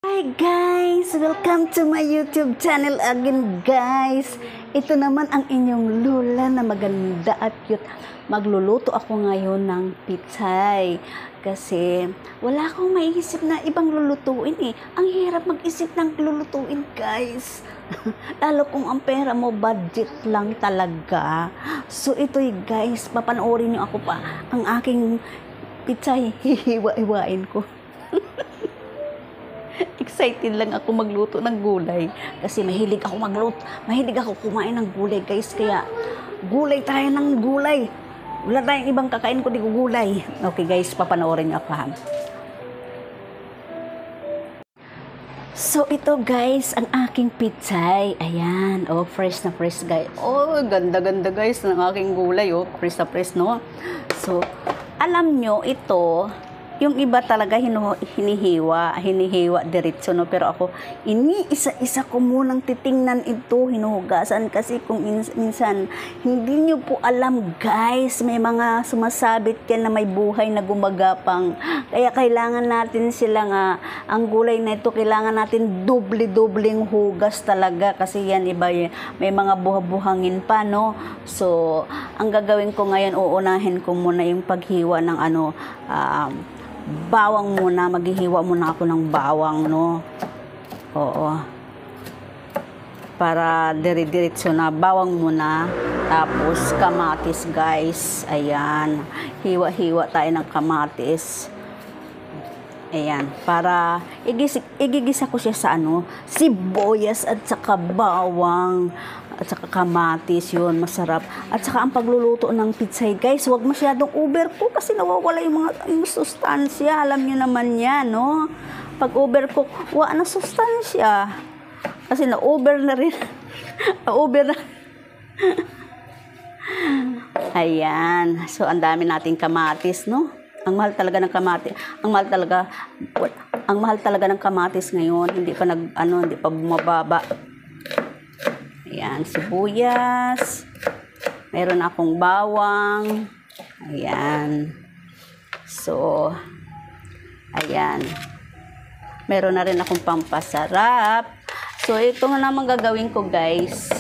Hi guys! Welcome to my YouTube channel again guys! Ito naman ang inyong lola na maganda at cute. Magluluto ako ngayon ng pitsay. Kasi wala akong maiisip na ibang lulutuin eh. Ang hirap mag-isip ng lulutuin guys. Lalo kung ang pera mo budget lang talaga. So ito guys, papanoorin niyo ako pa. Ang aking pitsay, hihiwa-hiwain ko. Excited lang ako magluto ng gulay kasi mahilig ako magluto, mahilig ako kumain ng gulay guys, kaya gulay tayo ng gulay. Wala tayong ibang kakain kundi gulay. Okay guys, papanoorin niyo ako ha. So ito guys, ang aking pitsay. Ayan, oh fresh na fresh guys. Oh, ganda-ganda guys ng aking gulay, oh fresh na fresh no. So alam nyo ito, yung iba talaga hinihiwa diretso no, pero ako iniisa-isa ko munang titingnan ito, hinuhugasan kasi kung minsan hindi nyo po alam guys, may mga sumasabit yan na may buhay na gumagapang, kaya kailangan natin sila nga, ang gulay na ito kailangan natin doble-dobling hugas talaga kasi yan iba may mga buha-buhangin pa no. So ang gagawin ko ngayon, uunahin ko muna yung paghiwa ng bawang muna, maghihiwa muna ako ng bawang, no? Oo. Para dire-diretso na bawang muna, tapos kamatis, guys. Ayan. Hiwa-hiwa tayo ng kamatis. Ayan, para igigisa ko siya sa sibuyas at saka bawang at saka kamatis, yun, masarap. At saka ang pagluluto ng pitsay, guys, huwag masyadong overcook kasi nawawala yung sustansya. Alam niyo naman yan, no? Pag overcook, wala na sustansya. Kasi na-over na rin. Na-over na. Ayan. So, ang dami nating kamatis, no? Ang mahal talaga ng kamatis. Ang mahal talaga ng kamatis ngayon. Hindi pa bumababa. Ayan, sibuyas. Meron akong bawang. Ayan. So, ayan. Meron na rin akong pampasarap. So, ito nga naman gagawin ko, guys.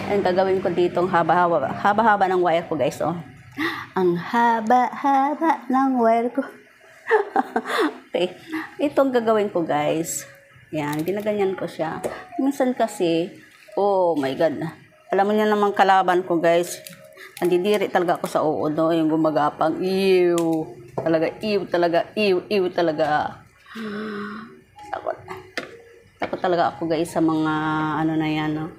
Ang gagawin ko dito, haba-haba ng wire ko, guys, oh. Ang haba-haba ng wire ko. Okay. Itong gagawin ko, guys. Yan, ginaganyan ko siya. Minsan kasi, oh my God. Alam mo niyo naman kalaban ko, guys. Nandidiri talaga ako sa uod, no? Yung gumagapang. Ew. Talaga, ew talaga. Ew talaga. Takot. Takot talaga ako, guys, sa mga na yan, no?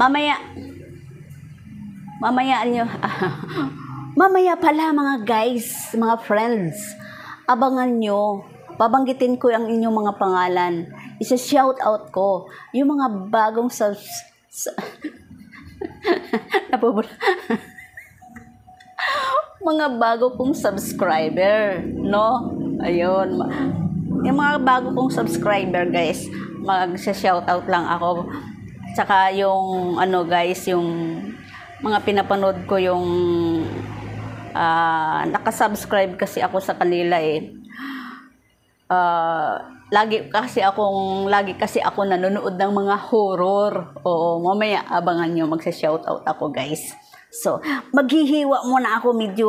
Mamaya pala mga guys, mga friends, abangan nyo, babanggitin ko ang inyong mga pangalan, isa-shout out ko, yung mga bagong mga bago kong subscriber, no? Ayun, yung mga bago kong subscriber guys, mag-shout out lang ako. Tsaka yung guys, yung mga pinapanood ko yung nakasubscribe kasi ako sa kanila eh. Lagi kasi ako nanonood ng mga horror. Oo, mamaya abangan nyo, magsa-shout out ako guys. So, maghihiwa muna ako, medyo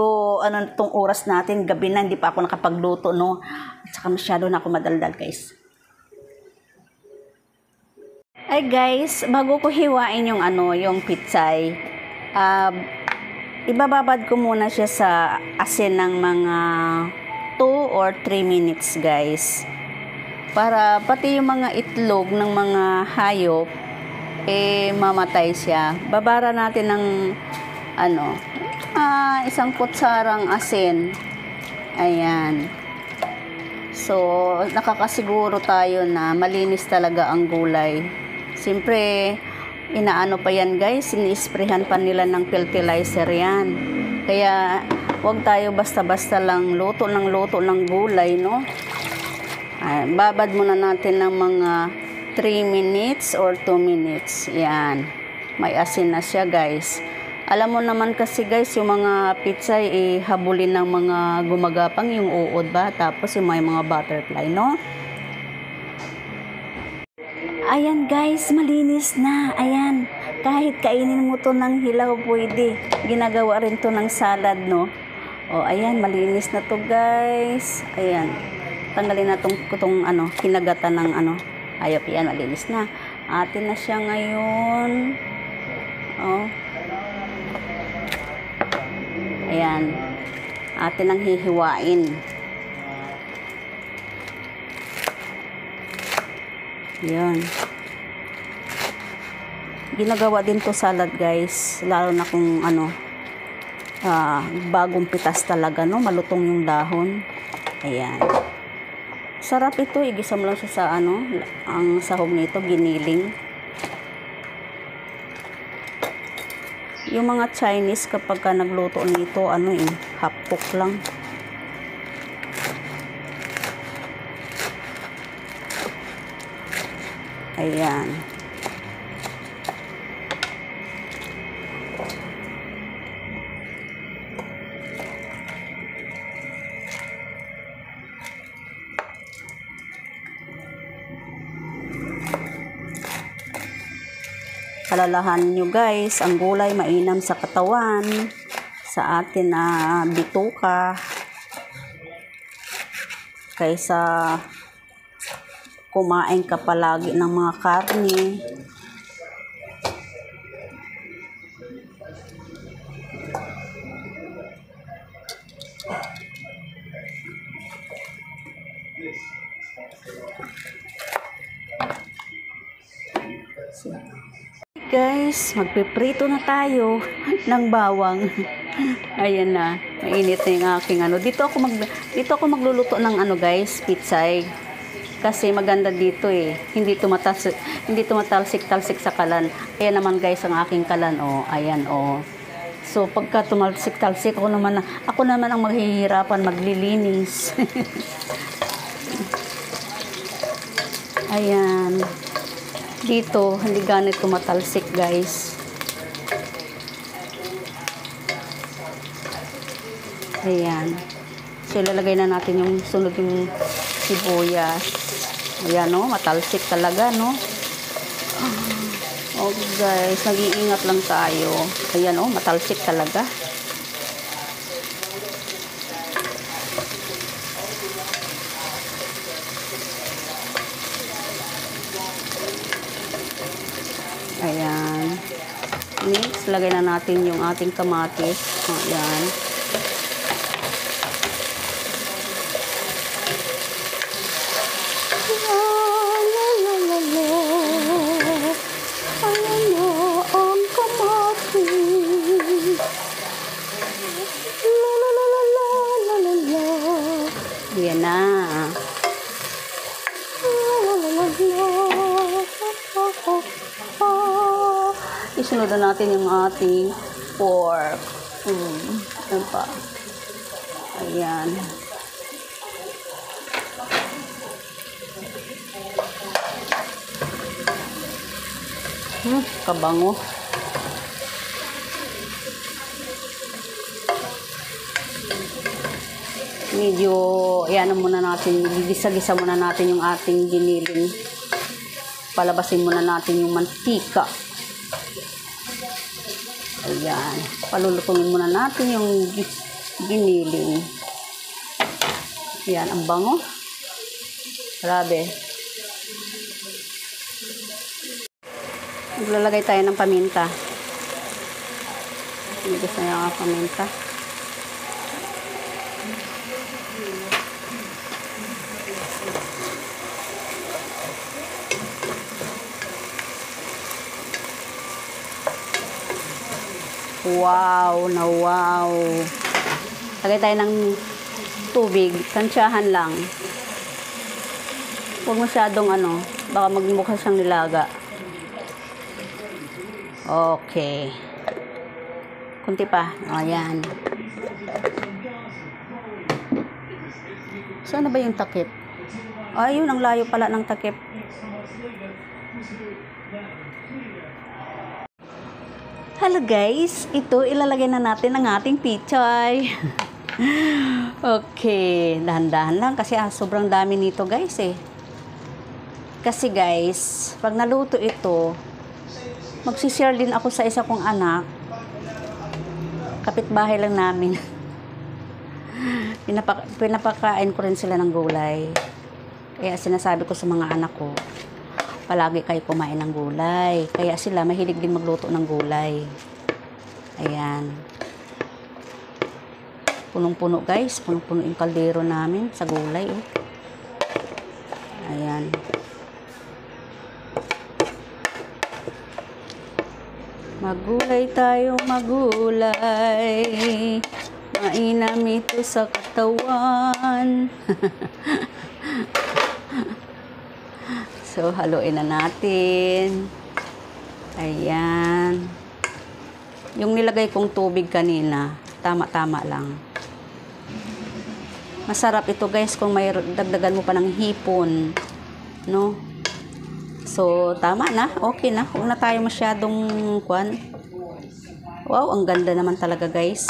tong oras natin, gabi na, hindi pa ako nakapagluto, no? At saka masyado na ako madaldal guys. Ay guys, bago ko hiwain yung yung pitsay, ibababad ko muna siya sa asin ng mga 2 or 3 minutes guys. Para pati yung mga itlog ng mga hayop, mamatay siya. Babara natin ng isang kutsarang asin. Ayan. So, nakakasiguro tayo na malinis talaga ang gulay. Siyempre, inaano pa yan guys, ini-sprayhan pa nila ng fertilizer yan. Kaya, huwag tayo basta-basta lang luto ng gulay, no? Ay, babad muna natin ng mga 3 minutes or 2 minutes. Yan. May asin na siya guys. Alam mo naman kasi guys, yung mga pizza habulin ng mga gumagapang yung uod ba? Tapos yung may mga butterfly, no? Ayan guys, malinis na. Ayan, kahit kainin mo to ng hilaw pwede. Ginagawa rin to ng salad, no? O, ayan, malinis na to guys. Ayan, tanggalin na tong ano, kinagatan ng ano. Ayop, yan, malinis na. Atin na siya ngayon. O. Ayan, atin ang hihiwain. Yan. Ginagawa din to salad guys, lalo na kung ano, bagong pitas talaga, no, malutong yung dahon. Ayan. Sarap ito, igisa mo lang siya sa ano, ang sahog nito, giniling. Yung mga Chinese kapag ka nagluto nito, ano half cook lang. Ayan. Alalahan nyo guys, ang gulay mainam sa katawan, sa atin na bituka, kaysa kumain ka palagi ng mga karne. Guys, magpiprito na tayo ng bawang. Ayan na, mainit na yung aking ano. Dito ako magluluto ng ano guys, pitsay. Kasi maganda dito Hindi tumatalsik-talsik sa kalan. Ayan naman guys ang aking kalan Ayan So pagka tumalsik-talsik ako naman ang maghihirapan maglilinis. Ayan. Dito, hindi ganit tumatalsik guys. Ayan. So, ilalagay na natin yung sunod yung sibuyas. Ayan, matalsik talaga, no? Okay, guys. Nag-iingat lang tayo. Ayan, matalsik talaga. Ayan. Next, lagay na natin yung ating kamatis. Ayan. Ayan na ang kamatis. Ayan na. Isunod na natin yung ating pork. Ayan pa. Ayan. Kabango. Medyo, ayan muna natin, gigisa-gisa muna natin yung ating giniling. Palabasin muna natin yung mantika. Ayan. Palulutungin muna natin yung giniling. Ayan, ang bango. Grabe. Maglalagay tayo ng paminta. Nagis na yung paminta. Wow, na wow. Lagay tayo ng tubig, tansyahan lang. Huwag masyadong baka magmukha siyang nilaga. Okay. Kunti pa. Ayan. Saan na ba yung takip? Ayun, ang layo pala ng takip. Hello guys, ito ilalagay na natin ang ating pichay. Okay, dahan-dahan lang kasi sobrang dami nito guys eh. Kasi guys, pag naluto ito, magsishare din ako sa isa kong anak. Kapitbahay lang namin. Pinapakain ko rin sila ng gulay. Kaya sinasabi ko sa mga anak ko, palagi kayo kumain ng gulay. Kaya sila mahilig din magluto ng gulay. Ayan. Punong-puno guys. Punong-puno yung kaldero namin sa gulay. Oh. Ayan. Magulay tayo, magulay. Mainam ito sa katawan. So, haluin na natin. Ayan. Yung nilagay kong tubig kanina, tama-tama lang. Masarap ito guys kung may dagdagan mo pa ng hipon. No? So, tama na. Okay na. Huwag na tayo masyadong kwan. Wow, ang ganda naman talaga guys.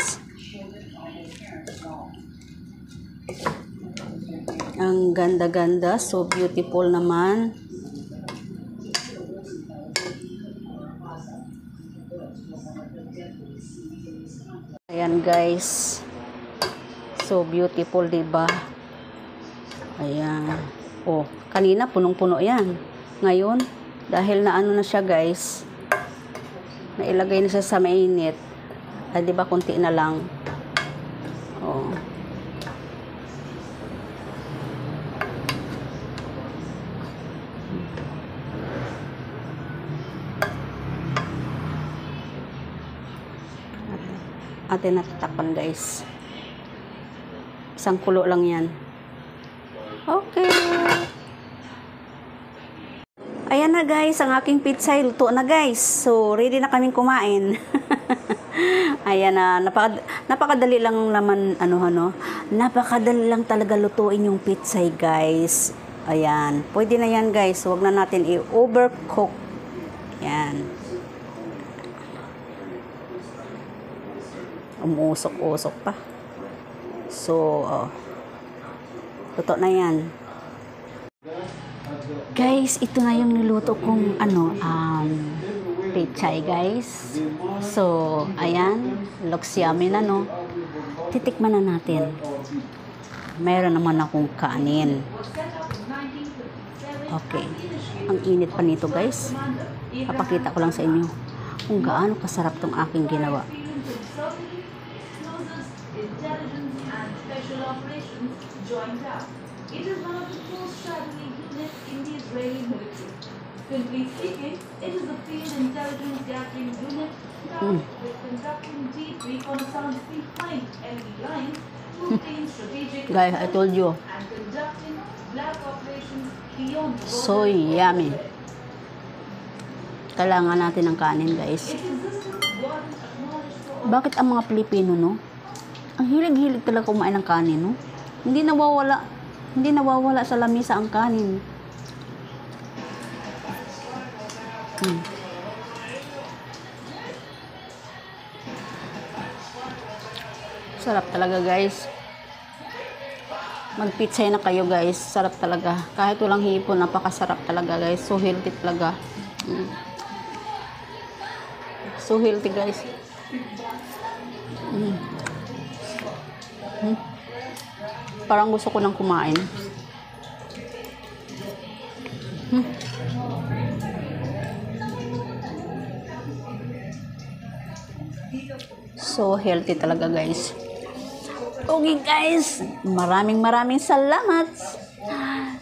Ang ganda-ganda. So beautiful naman. Ayan guys. So beautiful, diba? Ayan. Oh, kanina punong-puno yan. Ngayon, dahil na ano na siya guys, nailagay na siya sa mainit. Ay, diba, konti na lang. Oh. Atin natatakpan guys. Isang kulo lang yan. Okay. Ayan na guys, ang aking pizza luto na guys. So, ready na kaming kumain. Ayan na, napakadali lang naman, napakadali lang talaga lutuin yung pizza guys. Ayan, pwede na yan guys. Huwag na natin i-overcook. Ayan. Umusok-usok pa. So, luto na yan. Guys, ito na yung niluto kong pechay guys. So, ayan, looks yummy na no. Titikman na natin. Mayroon naman akong kanin. Okay. Ang init pa nito guys. Papakita ko lang sa inyo kung gaano kasarap tong aking ginawa. It is one of the most strategic units in the Israeli military. Simply speaking, it is a field intelligence gathering unit tasked with conducting deep reconnaissance behind enemy lines to obtain strategic guys, I told you. And conducting black operations beyond the border. So yummy. Kailangan natin ng kanin guys. Bakit ang mga Pilipino no? Ang hilig-hilig talaga kumain ng kanin no? Hindi nawawala sa lamesa ang kanin. Sarap talaga guys. Mag-pizza na kayo guys. Sarap talaga. Kahit walang hipon, napakasarap talaga guys. So healthy talaga. So healthy guys. Parang gusto ko nang kumain. So healthy talaga guys. Okay guys, maraming salamat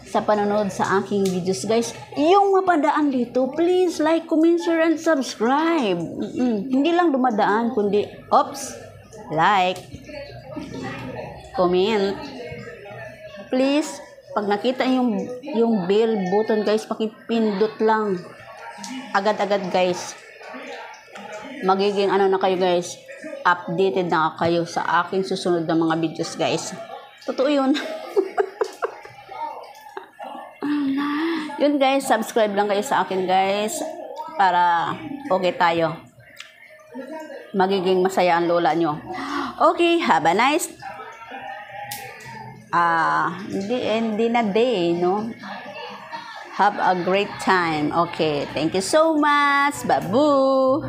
sa panonood sa aking videos guys. Yung mapadaan dito, please like, comment, share, and subscribe. Hindi lang dumadaan, kundi like, comment. Please, pag nakita yung bell button guys, pakipindot lang. Agad-agad guys. Magiging na kayo guys. Updated na kayo sa aking susunod na mga videos guys. Totoo yun. Yun guys, subscribe lang kayo sa akin guys. Para okay tayo. magiging masaya ang lola nyo. Okay, have a nice hindi na day, no? Have a great time. Okay, thank you so much. Babu!